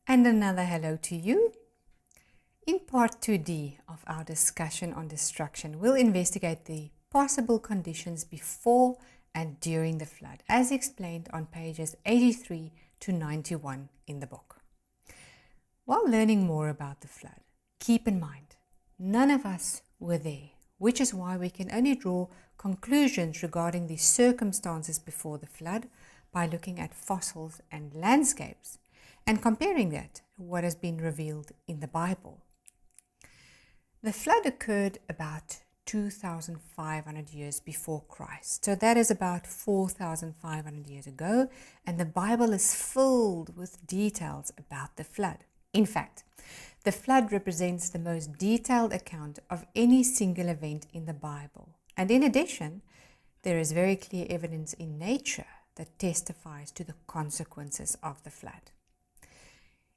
And another hello to you. In part 2D of our discussion on destruction, we'll investigate the possible conditions before and during the flood, as explained on pages 83 to 91 in the book. While learning more about the flood, keep in mind, none of us were there, which is why we can only draw conclusions regarding the circumstances before the flood by looking at fossils and landscapes and comparing that to what has been revealed in the Bible. The flood occurred about 2,500 years before Christ. So that is about 4,500 years ago, and the Bible is filled with details about the flood. In fact, the flood represents the most detailed account of any single event in the Bible. And in addition, there is very clear evidence in nature that testifies to the consequences of the flood.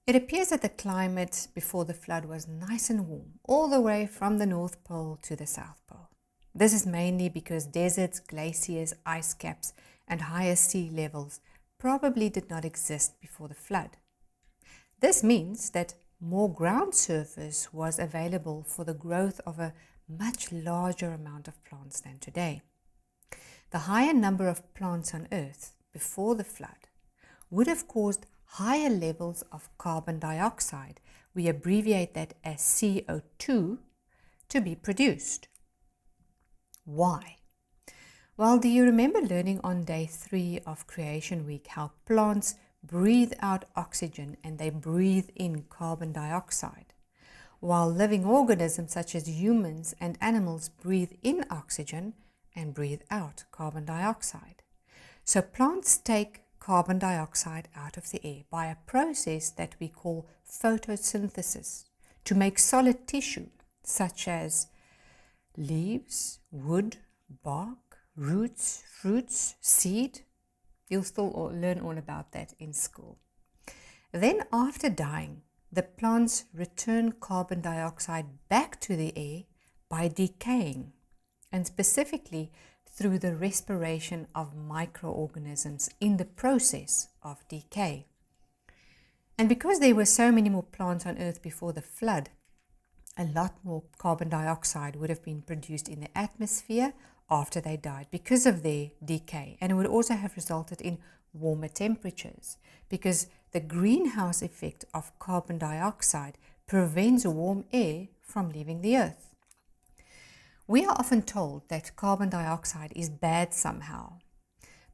It appears that the climate before the flood was nice and warm, all the way from the North Pole to the South Pole. This is mainly because deserts, glaciers, ice caps, and higher sea levels probably did not exist before the flood. This means that more ground surface was available for the growth of a much larger amount of plants than today. The higher number of plants on Earth before the flood would have caused higher levels of carbon dioxide, we abbreviate that as CO2, to be produced. Why? Well, do you remember learning on day 3 of Creation Week how plants breathe out oxygen and they breathe in carbon dioxide, while living organisms such as humans and animals breathe in oxygen and breathe out carbon dioxide? So plants take carbon dioxide out of the air by a process that we call photosynthesis to make solid tissue such as leaves, wood, bark, roots, fruits, seed. You'll still learn all about that in school. Then after dying, the plants return carbon dioxide back to the air by decaying, and specifically through the respiration of microorganisms in the process of decay. And because there were so many more plants on Earth before the flood, a lot more carbon dioxide would have been produced in the atmosphere after they died because of their decay. And it would also have resulted in warmer temperatures because the greenhouse effect of carbon dioxide prevents warm air from leaving the Earth. We are often told that carbon dioxide is bad somehow,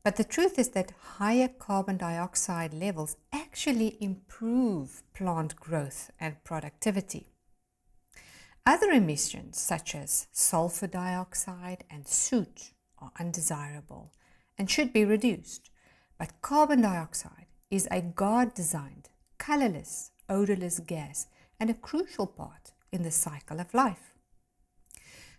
but the truth is that higher carbon dioxide levels actually improve plant growth and productivity. Other emissions such as sulfur dioxide and soot are undesirable and should be reduced, but carbon dioxide is a God-designed, colorless, odorless gas and a crucial part in the cycle of life.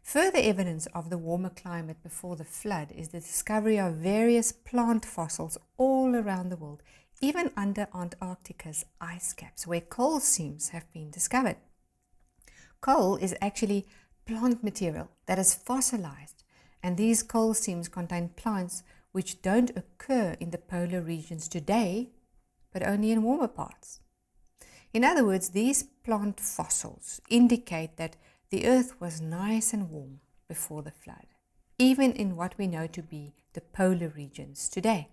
Further evidence of the warmer climate before the flood is the discovery of various plant fossils all around the world, even under Antarctica's ice caps, where coal seams have been discovered. Coal is actually plant material that is fossilized, and these coal seams contain plants which don't occur in the polar regions today, but only in warmer parts. In other words, these plant fossils indicate that the Earth was nice and warm before the flood, even in what we know to be the polar regions today.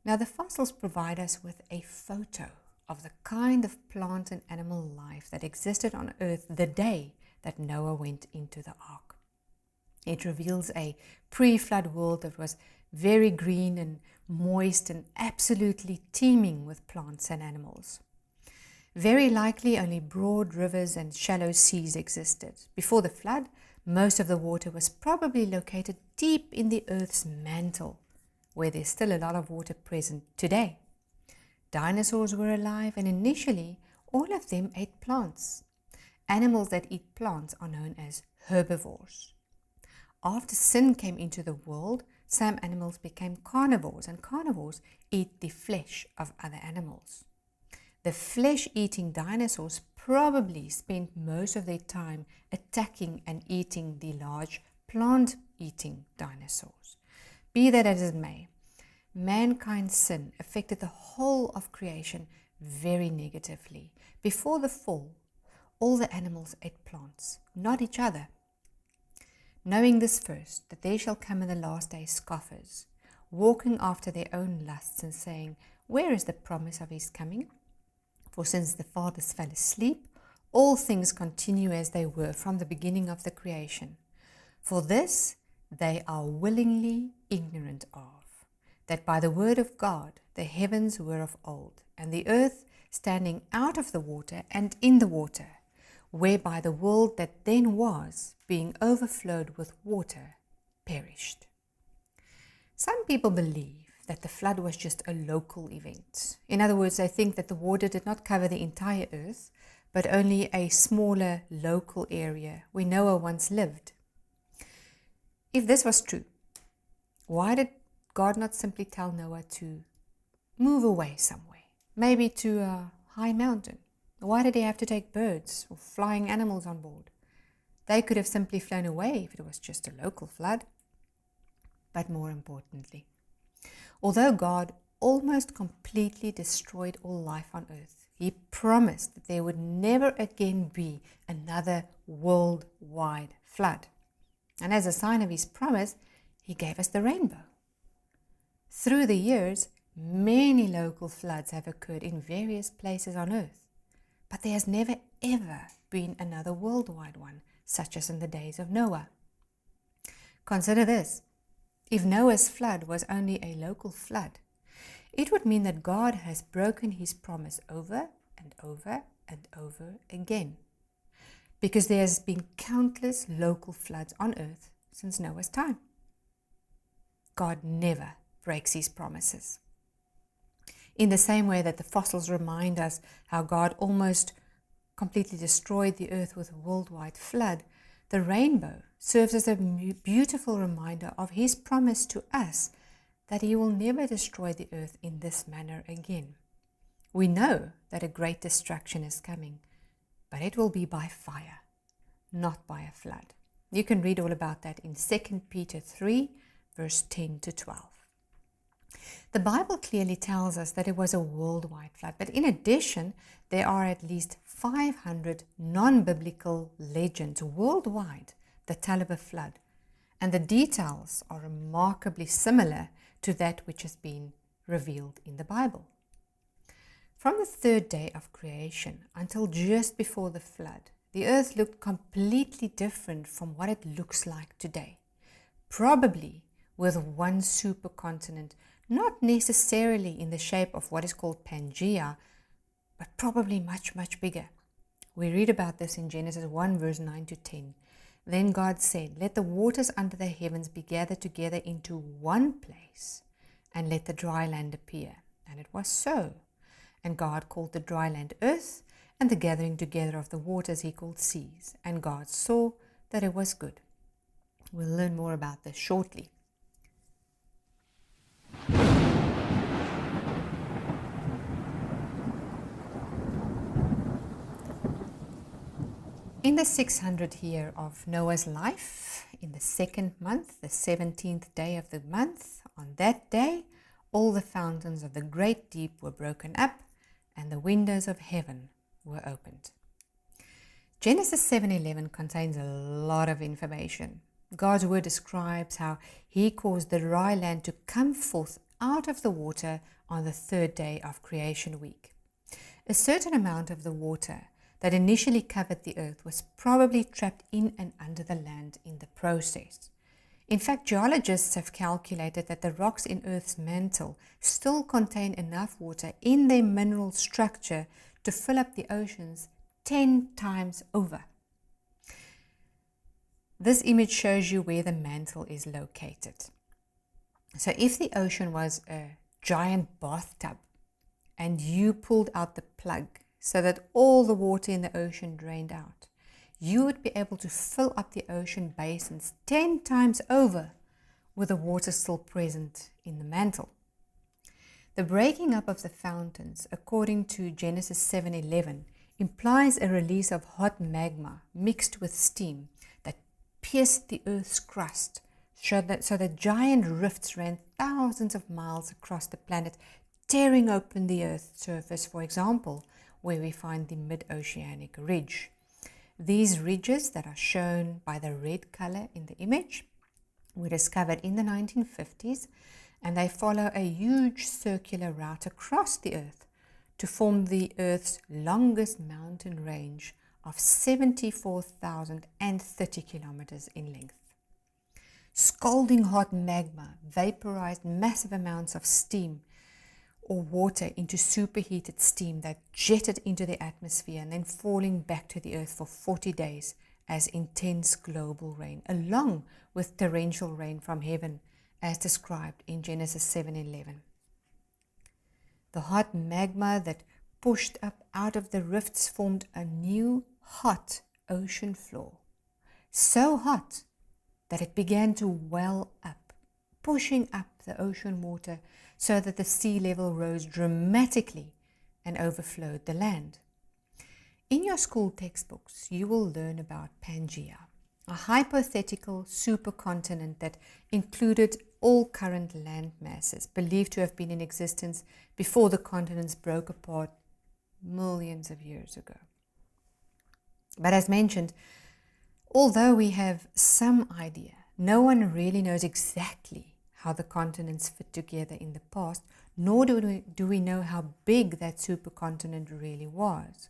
Now, the fossils provide us with a photo of the kind of plant and animal life that existed on Earth the day that Noah went into the ark. It reveals a pre-flood world that was very green and moist and absolutely teeming with plants and animals. Very likely only broad rivers and shallow seas existed. Before the flood, most of the water was probably located deep in the Earth's mantle, where there's still a lot of water present today. Dinosaurs were alive, and initially all of them ate plants. Animals that eat plants are known as herbivores. After sin came into the world, some animals became carnivores, and carnivores eat the flesh of other animals. The flesh-eating dinosaurs probably spent most of their time attacking and eating the large plant-eating dinosaurs. Be that as it may, mankind's sin affected the whole of creation very negatively. Before the fall, all the animals ate plants, not each other. Knowing this first, that there shall come in the last days scoffers, walking after their own lusts and saying, where is the promise of his coming? For since the fathers fell asleep, all things continue as they were from the beginning of the creation. For this they are willingly ignorant of, that by the word of God the heavens were of old, and the earth standing out of the water and in the water, whereby the world that then was, being overflowed with water, perished. Some people believe that the flood was just a local event. In other words, they think that the water did not cover the entire earth, but only a smaller local area where Noah once lived. If this was true, why did God not simply tell Noah to move away somewhere, maybe to a high mountain? Why did he have to take birds or flying animals on board? They could have simply flown away if it was just a local flood. But more importantly, although God almost completely destroyed all life on earth, he promised that there would never again be another worldwide flood. And as a sign of his promise, he gave us the rainbow. Through the years, many local floods have occurred in various places on earth, but there has never ever been another worldwide one, such as in the days of Noah. Consider this. If Noah's flood was only a local flood, it would mean that God has broken his promise over and over and over again, because there has been countless local floods on earth since Noah's time. God never breaks his promises. In the same way that the fossils remind us how God almost completely destroyed the earth with a worldwide flood, the rainbow serves as a beautiful reminder of his promise to us that he will never destroy the earth in this manner again. We know that a great destruction is coming, but it will be by fire, not by a flood. You can read all about that in 2 Peter 3, verse 10 to 12. The Bible clearly tells us that it was a worldwide flood, but in addition, there are at least 500 non-biblical legends worldwide that tell of a flood, and the details are remarkably similar to that which has been revealed in the Bible. From the third day of creation until just before the flood, the earth looked completely different from what it looks like today, probably with one supercontinent, not necessarily in the shape of what is called Pangea, but probably much, much bigger. We read about this in Genesis 1, verse 9 to 10. Then God said, let the waters under the heavens be gathered together into one place, and let the dry land appear. And it was so. And God called the dry land earth, and the gathering together of the waters he called seas. And God saw that it was good. We'll learn more about this shortly. In the 600th year of Noah's life, in the second month, the 17th day of the month, on that day, all the fountains of the great deep were broken up, and the windows of heaven were opened. Genesis 7:11 contains a lot of information. God's word describes how he caused the dry land to come forth out of the water on the third day of creation week. A certain amount of the water that initially covered the earth was probably trapped in and under the land in the process. In fact, geologists have calculated that the rocks in Earth's mantle still contain enough water in their mineral structure to fill up the oceans 10 times over. This image shows you where the mantle is located. So if the ocean was a giant bathtub and you pulled out the plug so that all the water in the ocean drained out, you would be able to fill up the ocean basins 10 times over with the water still present in the mantle. The breaking up of the fountains, according to Genesis 7:11, implies a release of hot magma mixed with steam that pierced the earth's crust, so that giant rifts ran thousands of miles across the planet, tearing open the Earth's surface, for example, where we find the mid-oceanic ridge. These ridges that are shown by the red color in the image were discovered in the 1950s, and they follow a huge circular route across the Earth to form the Earth's longest mountain range of 74,030 kilometers in length. Scalding hot magma vaporized massive amounts of steam or water into superheated steam that jetted into the atmosphere and then falling back to the Earth for 40 days as intense global rain, along with torrential rain from heaven, as described in Genesis 7:11. The hot magma that pushed up out of the rifts formed a new hot ocean floor, so hot that it began to well up, pushing up the ocean water so that the sea level rose dramatically and overflowed the land. In your school textbooks, you will learn about Pangaea, a hypothetical supercontinent that included all current land masses believed to have been in existence before the continents broke apart millions of years ago. But as mentioned, although we have some idea, no one really knows exactly how the continents fit together in the past, nor do we know how big that supercontinent really was.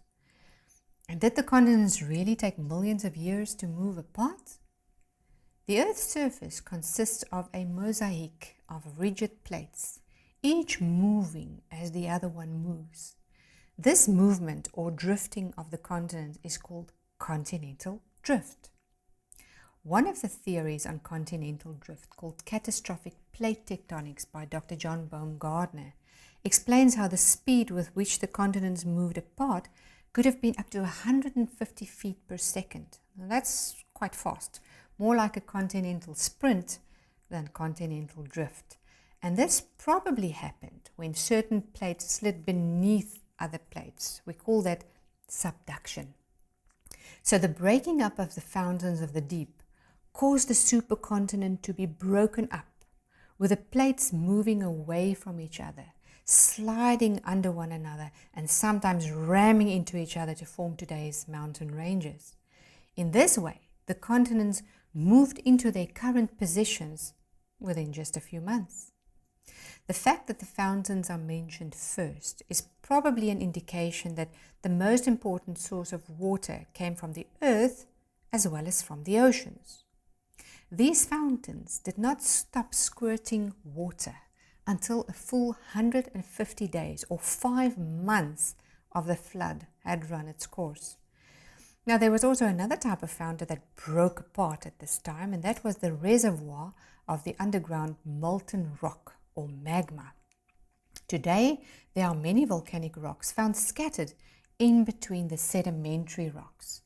And did the continents really take millions of years to move apart? The Earth's surface consists of a mosaic of rigid plates, each moving as the other one moves. This movement or drifting of the continent is called continental drift. One of the theories on continental drift, called catastrophic plate tectonics by Dr. John Baumgartner, explains how the speed with which the continents moved apart could have been up to 150 feet per second. Now, that's quite fast, more like a continental sprint than continental drift. And this probably happened when certain plates slid beneath other plates. We call that subduction. So the breaking up of the fountains of the deep caused the supercontinent to be broken up, with the plates moving away from each other, sliding under one another, and sometimes ramming into each other to form today's mountain ranges. In this way, the continents moved into their current positions within just a few months. The fact that the fountains are mentioned first is probably an indication that the most important source of water came from the earth as well as from the oceans. These fountains did not stop squirting water until a full 150 days or 5 months of the flood had run its course. Now, there was also another type of fountain that broke apart at this time, and that was the reservoir of the underground molten rock or magma. Today, there are many volcanic rocks found scattered in between the sedimentary rocks.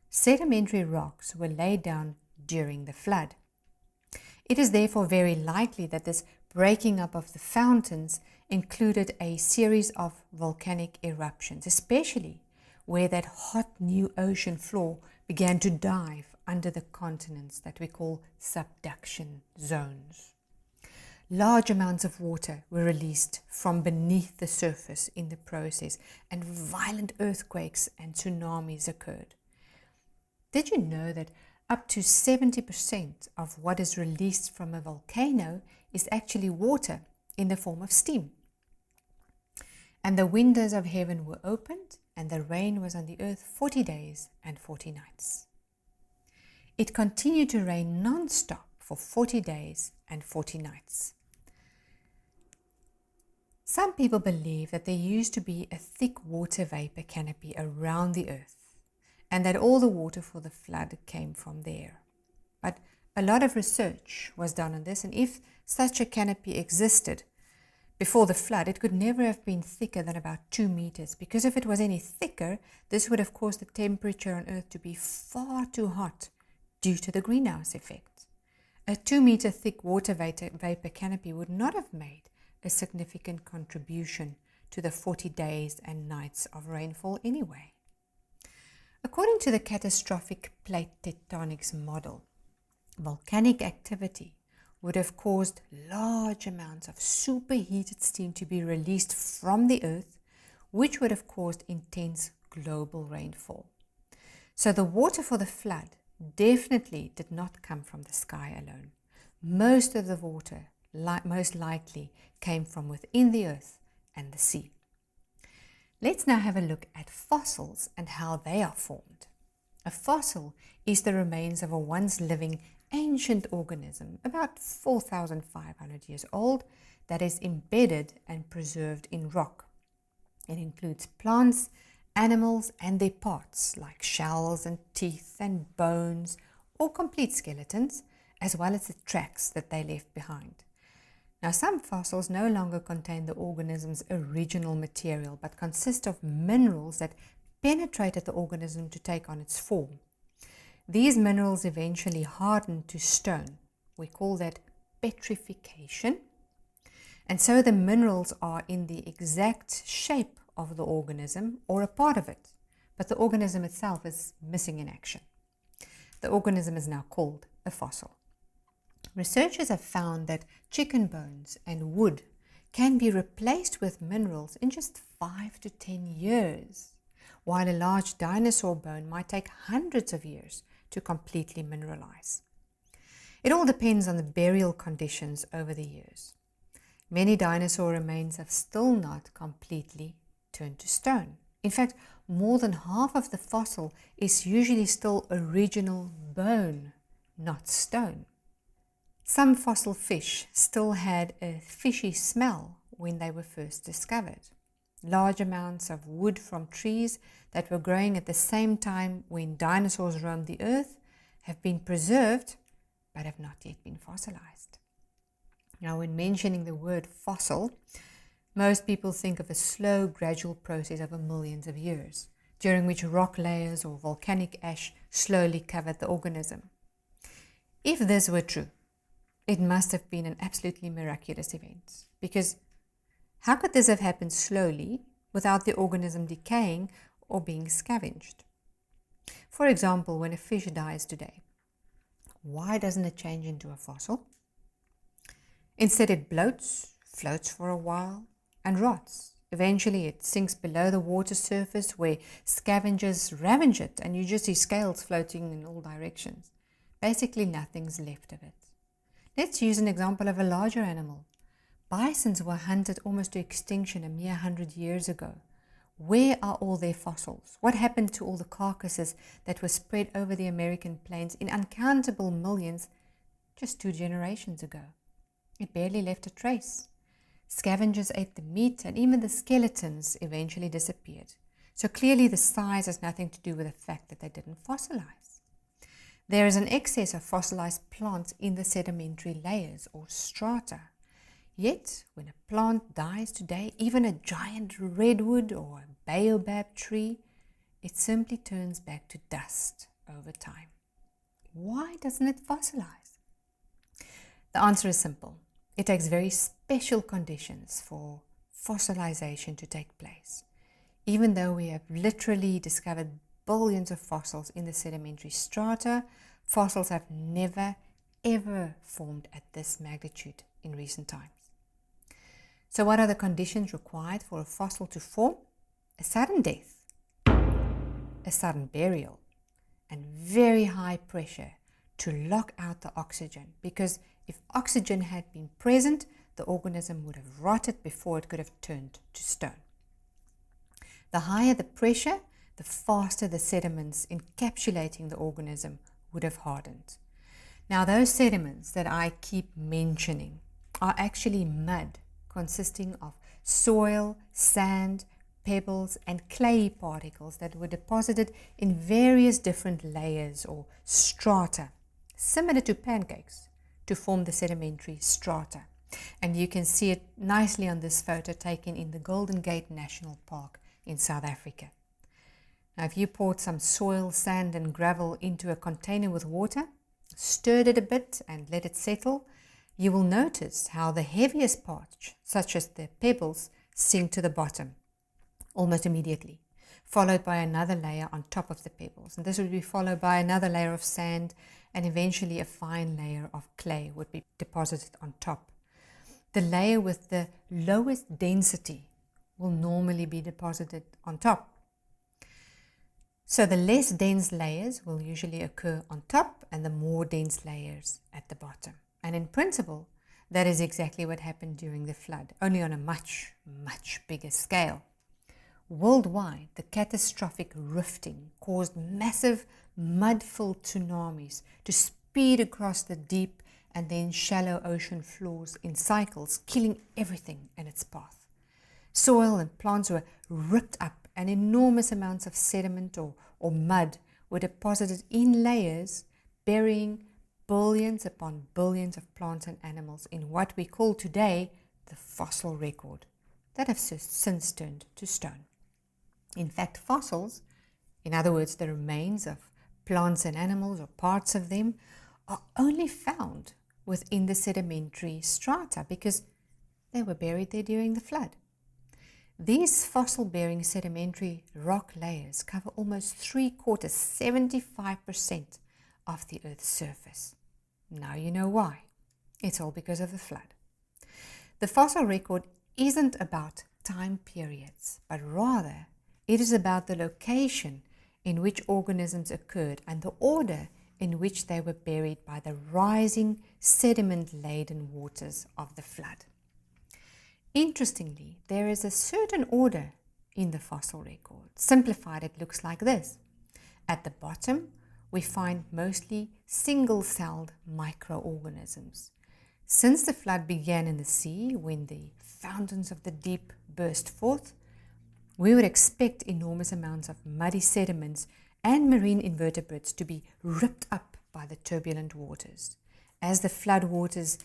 Sedimentary rocks were laid down during the flood. It is therefore very likely that this breaking up of the fountains included a series of volcanic eruptions, especially where that hot new ocean floor began to dive under the continents that we call subduction zones. Large amounts of water were released from beneath the surface in the process, and violent earthquakes and tsunamis occurred. Did you know that up to 70% of what is released from a volcano is actually water in the form of steam? And the windows of heaven were opened, and the rain was on the earth 40 days and 40 nights. It continued to rain non-stop for 40 days and 40 nights. Some people believe that there used to be a thick water vapor canopy around the earth, and that all the water for the flood came from there. But a lot of research was done on this, and if such a canopy existed before the flood, it could never have been thicker than about 2 meters, because if it was any thicker, this would have caused the temperature on Earth to be far too hot due to the greenhouse effect. A 2-meter thick water vapor canopy would not have made a significant contribution to the 40 days and nights of rainfall anyway. According to the catastrophic plate tectonics model, volcanic activity would have caused large amounts of superheated steam to be released from the earth, which would have caused intense global rainfall. So the water for the flood definitely did not come from the sky alone. Most of the water most likely came from within the earth and the sea. Let's now have a look at fossils and how they are formed. A fossil is the remains of a once living ancient organism, about 4,500 years old, that is embedded and preserved in rock. It includes plants, animals and their parts like shells and teeth and bones or complete skeletons, as well as the tracks that they left behind. Now, some fossils no longer contain the organism's original material but consist of minerals that penetrated the organism to take on its form. These minerals eventually harden to stone. We call that petrification. And so the minerals are in the exact shape of the organism or a part of it, but the organism itself is missing in action. The organism is now called a fossil. Researchers have found that chicken bones and wood can be replaced with minerals in just 5 to 10 years, while a large dinosaur bone might take hundreds of years to completely mineralize. It all depends on the burial conditions over the years. Many dinosaur remains have still not completely turned to stone. In fact, more than half of the fossil is usually still original bone, not stone. Some fossil fish still had a fishy smell when they were first discovered. Large amounts of wood from trees that were growing at the same time when dinosaurs roamed the earth have been preserved but have not yet been fossilized. Now, when mentioning the word fossil, most people think of a slow, gradual process over millions of years, during which rock layers or volcanic ash slowly covered the organism. If this were true, it must have been an absolutely miraculous event, because how could this have happened slowly without the organism decaying or being scavenged? For example, when a fish dies today, why doesn't it change into a fossil? Instead, it bloats, floats for a while, and rots. Eventually, it sinks below the water surface where scavengers ravage it, and you just see scales floating in all directions. Basically, nothing's left of it. Let's use an example of a larger animal. Bisons were hunted almost to extinction a mere 100 years ago. Where are all their fossils? What happened to all the carcasses that were spread over the American plains in uncountable millions just 2 generations ago? It barely left a trace. Scavengers ate the meat, and even the skeletons eventually disappeared. So clearly the size has nothing to do with the fact that they didn't fossilize. There is an excess of fossilized plants in the sedimentary layers or strata. Yet, when a plant dies today, even a giant redwood or a baobab tree, it simply turns back to dust over time. Why doesn't it fossilize? The answer is simple. It takes very special conditions for fossilization to take place. Even though we have literally discovered billions of fossils in the sedimentary strata, fossils have never, ever formed at this magnitude in recent times. So what are the conditions required for a fossil to form? A sudden death, a sudden burial, and very high pressure to lock out the oxygen, because if oxygen had been present, the organism would have rotted before it could have turned to stone. The higher the pressure, the faster the sediments encapsulating the organism would have hardened. Now, those sediments that I keep mentioning are actually mud consisting of soil, sand, pebbles, and clay particles that were deposited in various different layers or strata, similar to pancakes, to form the sedimentary strata. And you can see it nicely on this photo taken in the Golden Gate National Park in South Africa. Now, if you poured some soil, sand, and gravel into a container with water, stirred it a bit, and let it settle, you will notice how the heaviest parts, such as the pebbles, sink to the bottom almost immediately, followed by another layer on top of the pebbles. And this will be followed by another layer of sand and eventually a fine layer of clay would be deposited on top. The layer with the lowest density will normally be deposited on top. So the less dense layers will usually occur on top and the more dense layers at the bottom. And in principle, that is exactly what happened during the flood, only on a much, much bigger scale. Worldwide, the catastrophic rifting caused massive mud-filled tsunamis to speed across the deep and then shallow ocean floors in cycles, killing everything in its path. Soil and plants were ripped up, and enormous amounts of sediment or mud were deposited in layers, burying billions upon billions of plants and animals in what we call today the fossil record, that have since turned to stone. In fact, fossils, in other words, the remains of plants and animals or parts of them, are only found within the sedimentary strata because they were buried there during the flood. These fossil-bearing sedimentary rock layers cover almost 3/4, 75% of the Earth's surface. Now you know why. It's all because of the flood. The fossil record isn't about time periods, but rather it is about the location in which organisms occurred and the order in which they were buried by the rising sediment-laden waters of the flood. Interestingly, there is a certain order in the fossil record. Simplified, it looks like this. At the bottom, we find mostly single-celled microorganisms. Since the flood began in the sea, when the fountains of the deep burst forth, we would expect enormous amounts of muddy sediments and marine invertebrates to be ripped up by the turbulent waters. As the flood waters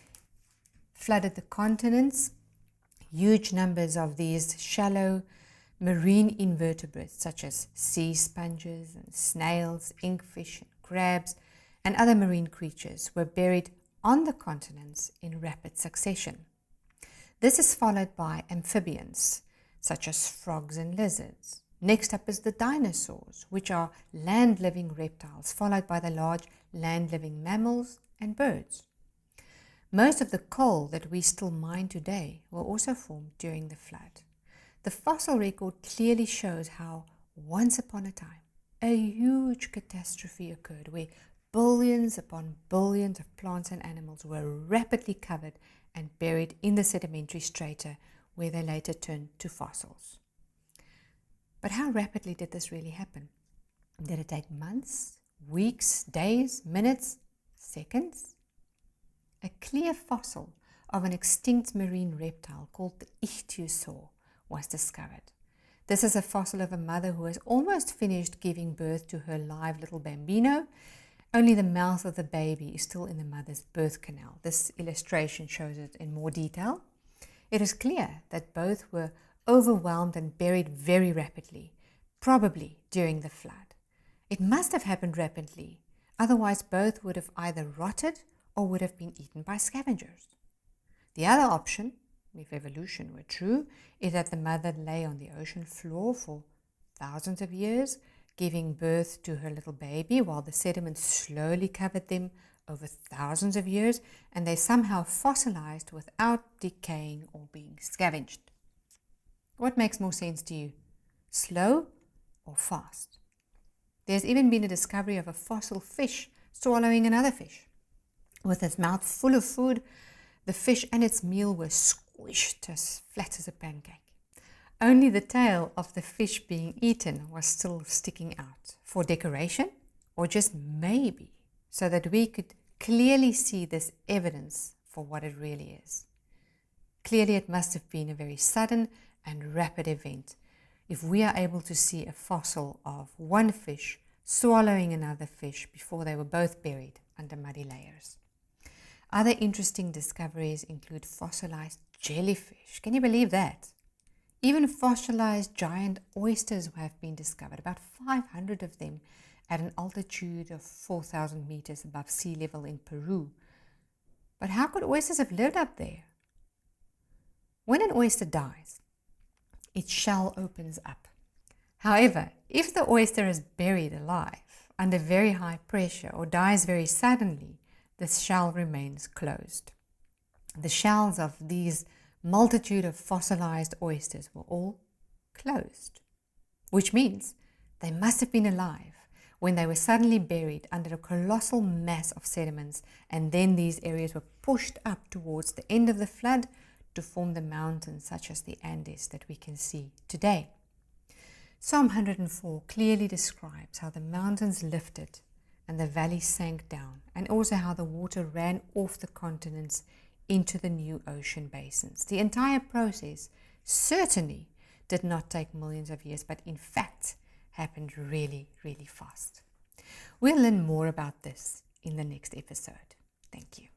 flooded the continents, huge numbers of these shallow marine invertebrates, such as sea sponges and snails, inkfish and crabs, and other marine creatures, were buried on the continents in rapid succession. This is followed by amphibians, such as frogs and lizards. Next up is the dinosaurs, which are land-living reptiles, followed by the large land-living mammals and birds. Most of the coal that we still mine today were also formed during the flood. The fossil record clearly shows how, once upon a time, a huge catastrophe occurred where billions upon billions of plants and animals were rapidly covered and buried in the sedimentary strata, where they later turned to fossils. But how rapidly did this really happen? Did it take months, weeks, days, minutes, seconds? A clear fossil of an extinct marine reptile called the ichthyosaur was discovered. This is a fossil of a mother who has almost finished giving birth to her live little bambino. Only the mouth of the baby is still in the mother's birth canal. This illustration shows it in more detail. It is clear that both were overwhelmed and buried very rapidly, probably during the flood. It must have happened rapidly, otherwise both would have either rotted or would have been eaten by scavengers. The other option, if evolution were true, is that the mother lay on the ocean floor for thousands of years, giving birth to her little baby while the sediment slowly covered them over thousands of years, and they somehow fossilized without decaying or being scavenged. What makes more sense to you? Slow or fast? There's even been a discovery of a fossil fish swallowing another fish. With its mouth full of food, the fish and its meal were squished as flat as a pancake. Only the tail of the fish being eaten was still sticking out, for decoration or just maybe so that we could clearly see this evidence for what it really is. Clearly it must have been a very sudden and rapid event if we are able to see a fossil of one fish swallowing another fish before they were both buried under muddy layers. Other interesting discoveries include fossilized jellyfish. Can you believe that? Even fossilized giant oysters have been discovered, about 500 of them at an altitude of 4,000 meters above sea level in Peru. But how could oysters have lived up there? When an oyster dies, its shell opens up. However, if the oyster is buried alive under very high pressure or dies very suddenly, the shell remains closed. The shells of these multitude of fossilized oysters were all closed, which means they must have been alive when they were suddenly buried under a colossal mass of sediments, and then these areas were pushed up towards the end of the flood to form the mountains such as the Andes that we can see today. Psalm 104 clearly describes how the mountains lifted and the valleys sank down, and also how the water ran off the continents into the new ocean basins. The entire process certainly did not take millions of years, but in fact happened really, really fast. We'll learn more about this in the next episode. Thank you.